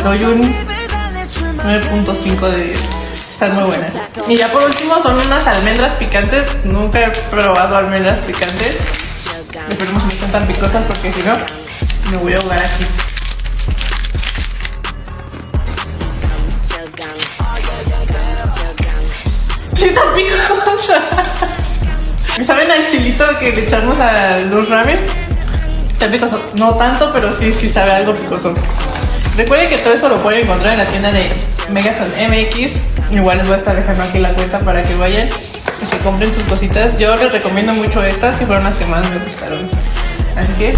Doy un 9.5 de 10. Están muy buenas. Y ya por último son unas almendras picantes. Nunca he probado almendras picantes. Esperemos que no estén tan picosas porque si no, me voy a ahogar aquí. Sí, tan picosas. ¿Saben al chilito que le echamos a los ramen? Está picoso. No tanto, pero sí sabe algo picoso. Recuerden que todo esto lo pueden encontrar en la tienda de Megazone MX. Igual les voy a estar dejando aquí la cuenta para que vayan y se compren sus cositas. Yo les recomiendo mucho estas, que fueron las que más me gustaron. Así que...